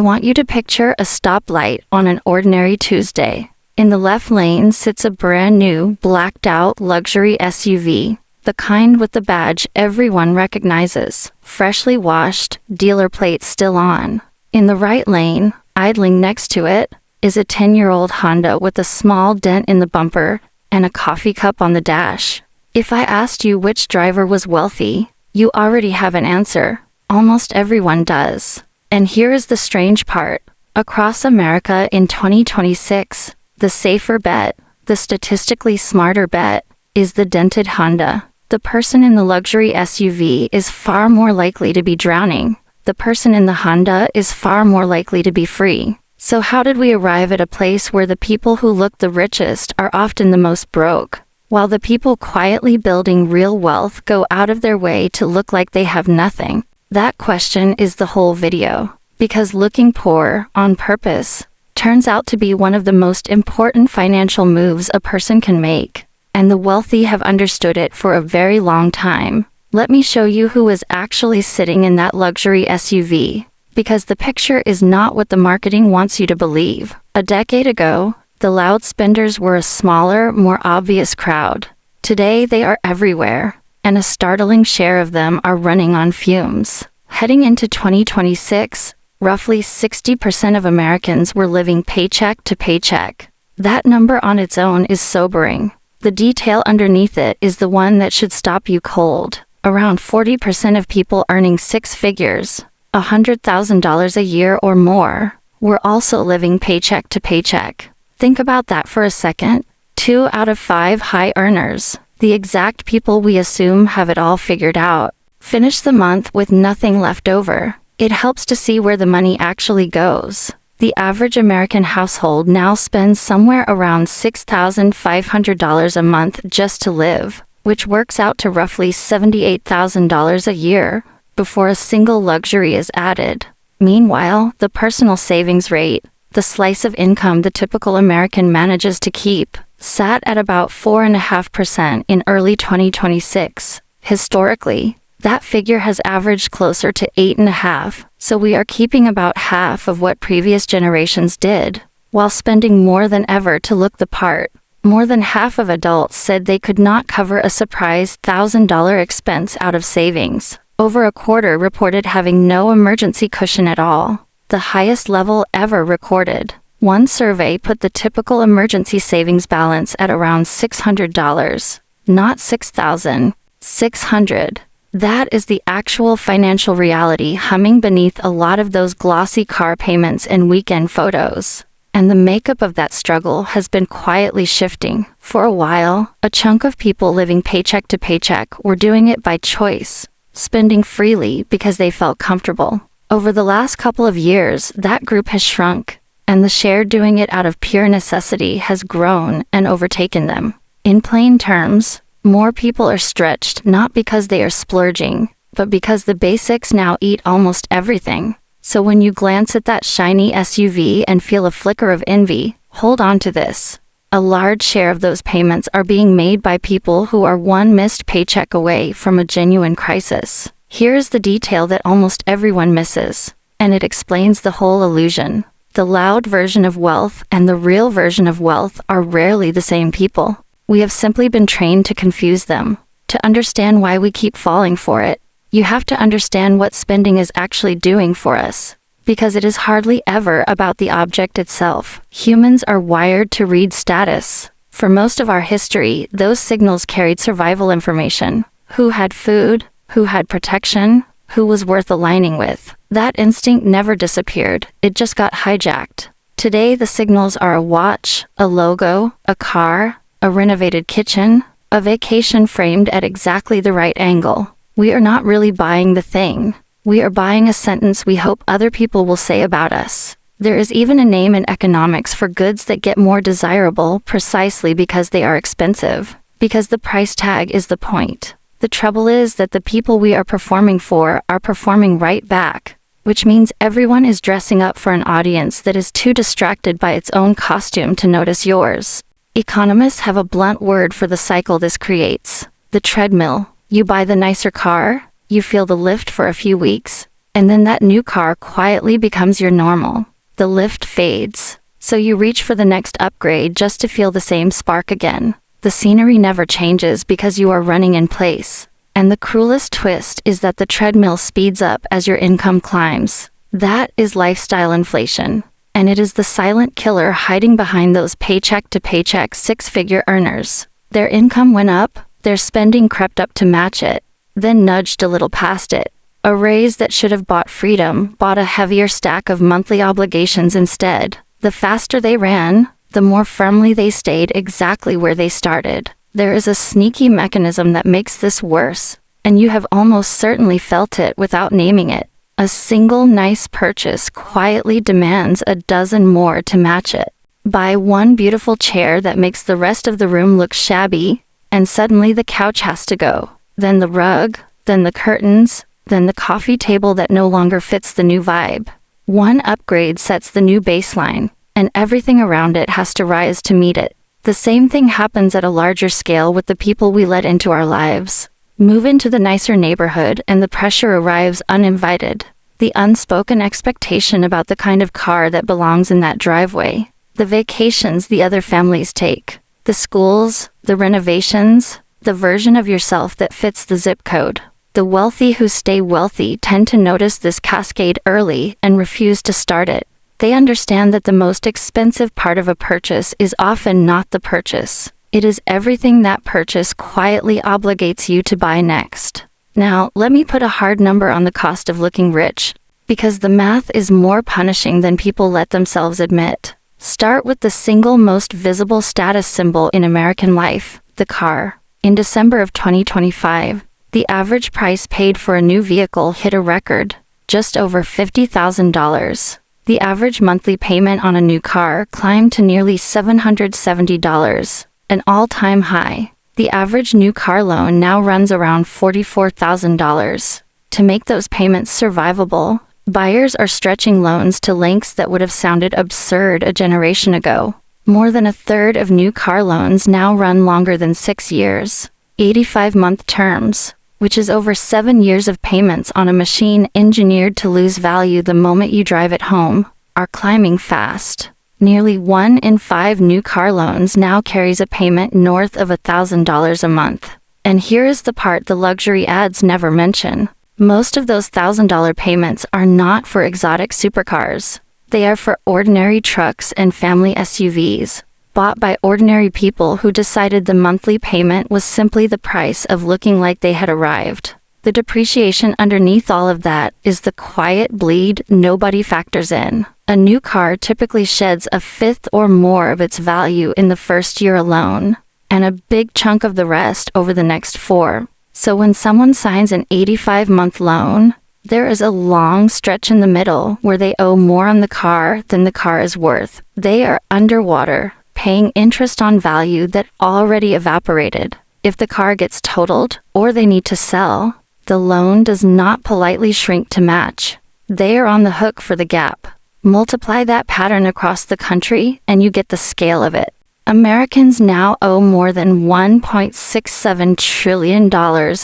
I want you to picture a stoplight on an ordinary Tuesday. In the left lane sits a brand new, blacked-out luxury SUV, the kind with the badge everyone recognizes, freshly washed, dealer plate still on. In the right lane, idling next to it, is a 10-year-old Honda with a small dent in the bumper and a coffee cup on the dash. If I asked you which driver was wealthy, you already have an answer. Almost everyone does. And here is the strange part. Across America in 2026, the safer bet, the statistically smarter bet, is the dented Honda. The person in the luxury SUV is far more likely to be drowning. The person in the Honda is far more likely to be free. So how did we arrive at a place where the people who look the richest are often the most broke, while the people quietly building real wealth go out of their way to look like they have nothing? That question is the whole video. Because looking poor, on purpose, turns out to be one of the most important financial moves a person can make. And the wealthy have understood it for a very long time. Let me show you who is actually sitting in that luxury SUV. Because the picture is not what the marketing wants you to believe. A decade ago, the loud spenders were a smaller, more obvious crowd. Today they are everywhere, and a startling share of them are running on fumes. Heading into 2026, roughly 60% of Americans were living paycheck to paycheck. That number on its own is sobering. The detail underneath it is the one that should stop you cold. Around 40% of people earning six figures, $100,000 a year or more, were also living paycheck to paycheck. Think about that for a second. 2 out of 5 high earners, the exact people we assume have it all figured out, finish the month with nothing left over. It helps to see where the money actually goes. The average American household now spends somewhere around $6,500 a month just to live, which works out to roughly $78,000 a year, before a single luxury is added. Meanwhile, the personal savings rate, the slice of income the typical American manages to keep, sat at about 4.5% in early 2026. Historically, that figure has averaged closer to 8.5%, so we are keeping about half of what previous generations did, while spending more than ever to look the part. More than half of adults said they could not cover a surprise $1,000 expense out of savings. Over a quarter reported having no emergency cushion at all, the highest level ever recorded. One survey put the typical emergency savings balance at around $600, not $6,000, $600. That is the actual financial reality humming beneath a lot of those glossy car payments and weekend photos. And the makeup of that struggle has been quietly shifting. For a while, a chunk of people living paycheck to paycheck were doing it by choice, spending freely because they felt comfortable. Over the last couple of years, that group has shrunk, and the share doing it out of pure necessity has grown and overtaken them. In plain terms, more people are stretched not because they are splurging, but because the basics now eat almost everything. So when you glance at that shiny SUV and feel a flicker of envy, hold on to this. A large share of those payments are being made by people who are one missed paycheck away from a genuine crisis. Here is the detail that almost everyone misses, and it explains the whole illusion. The loud version of wealth and the real version of wealth are rarely the same people. We have simply been trained to confuse them. To understand why we keep falling for it, you have to understand what spending is actually doing for us. Because it is hardly ever about the object itself. Humans are wired to read status. For most of our history, those signals carried survival information. Who had food? Who had protection? Who was worth aligning with? That instinct never disappeared. It just got hijacked. Today, the signals are a watch, a logo, a car, a renovated kitchen, a vacation framed at exactly the right angle. We are not really buying the thing. We are buying a sentence we hope other people will say about us. There is even a name in economics for goods that get more desirable precisely because they are expensive, because the price tag is the point. The trouble is that the people we are performing for are performing right back, which means everyone is dressing up for an audience that is too distracted by its own costume to notice yours. Economists have a blunt word for the cycle this creates: the treadmill. You buy the nicer car, you feel the lift for a few weeks, And then that new car quietly becomes your normal. The lift fades, so you reach for the next upgrade just to feel the same spark again. The scenery never changes because you are running in place. And the cruelest twist is that the treadmill speeds up as your income climbs. That is lifestyle inflation. And it is the silent killer hiding behind those paycheck-to-paycheck six-figure earners. Their income went up, their spending crept up to match it, then nudged a little past it. A raise that should have bought freedom bought a heavier stack of monthly obligations instead. The faster they ran, the more firmly they stayed exactly where they started. There is a sneaky mechanism that makes this worse, and you have almost certainly felt it without naming it. A single nice purchase quietly demands a dozen more to match it. Buy one beautiful chair that makes the rest of the room look shabby, and suddenly the couch has to go. Then the rug, then the curtains, then the coffee table that no longer fits the new vibe. One upgrade sets the new baseline, and everything around it has to rise to meet it. The same thing happens at a larger scale with the people we let into our lives. Move into the nicer neighborhood and the pressure arrives uninvited. The unspoken expectation about the kind of car that belongs in that driveway. The vacations the other families take. The schools, the renovations, the version of yourself that fits the zip code. The wealthy who stay wealthy tend to notice this cascade early and refuse to start it. They understand that the most expensive part of a purchase is often not the purchase. It is everything that purchase quietly obligates you to buy next. Now, let me put a hard number on the cost of looking rich, because the math is more punishing than people let themselves admit. Start with the single most visible status symbol in American life, the car. In December of 2025, the average price paid for a new vehicle hit a record, just over $50,000. The average monthly payment on a new car climbed to nearly $770, an all-time high. The average new car loan now runs around $44,000. To make those payments survivable, buyers are stretching loans to lengths that would have sounded absurd a generation ago. More than a third of new car loans now run longer than 6 years. 85-month terms, which is over 7 years of payments on a machine engineered to lose value the moment you drive it home, are climbing fast. Nearly 1 in 5 new car loans now carries a payment north of $1,000 a month. And here is the part the luxury ads never mention. Most of those $1,000 payments are not for exotic supercars. They are for ordinary trucks and family SUVs, bought by ordinary people who decided the monthly payment was simply the price of looking like they had arrived. The depreciation underneath all of that is the quiet bleed nobody factors in. A new car typically sheds a fifth or more of its value in the first year alone, and a big chunk of the rest over the next 4. So when someone signs an 85-month loan, there is a long stretch in the middle where they owe more on the car than the car is worth. They are underwater, paying interest on value that already evaporated. If the car gets totaled, or they need to sell, the loan does not politely shrink to match. They are on the hook for the gap. Multiply that pattern across the country, and you get the scale of it. Americans now owe more than $1.67 trillion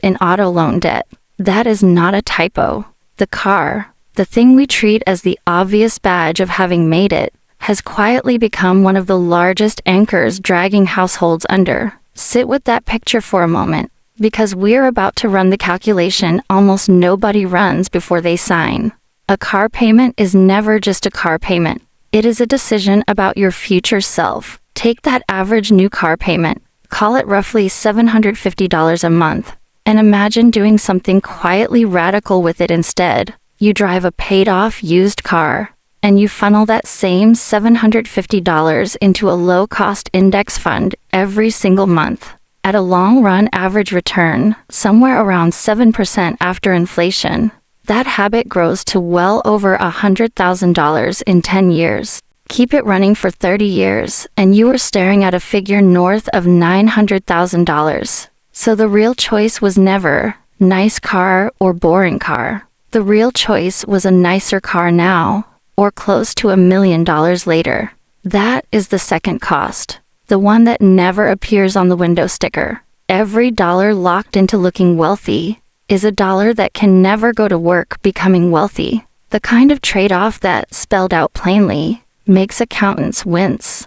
in auto loan debt. That is not a typo. The car, the thing we treat as the obvious badge of having made it, has quietly become one of the largest anchors dragging households under. Sit with that picture for a moment, because we're about to run the calculation almost nobody runs before they sign. A car payment is never just a car payment. It is a decision about your future self. Take that average new car payment, call it roughly $750 a month, and imagine doing something quietly radical with it instead. You drive a paid-off used car, and you funnel that same $750 into a low-cost index fund every single month. At a long-run average return, somewhere around 7% after inflation, that habit grows to well over $100,000 in 10 years. Keep it running for 30 years, and you are staring at a figure north of $900,000. So the real choice was never nice car or boring car. The real choice was a nicer car now, or close to $1 million later. That is the second cost, the one that never appears on the window sticker. Every dollar locked into looking wealthy, is a dollar that can never go to work becoming wealthy. The kind of trade-off that, spelled out plainly, makes accountants wince.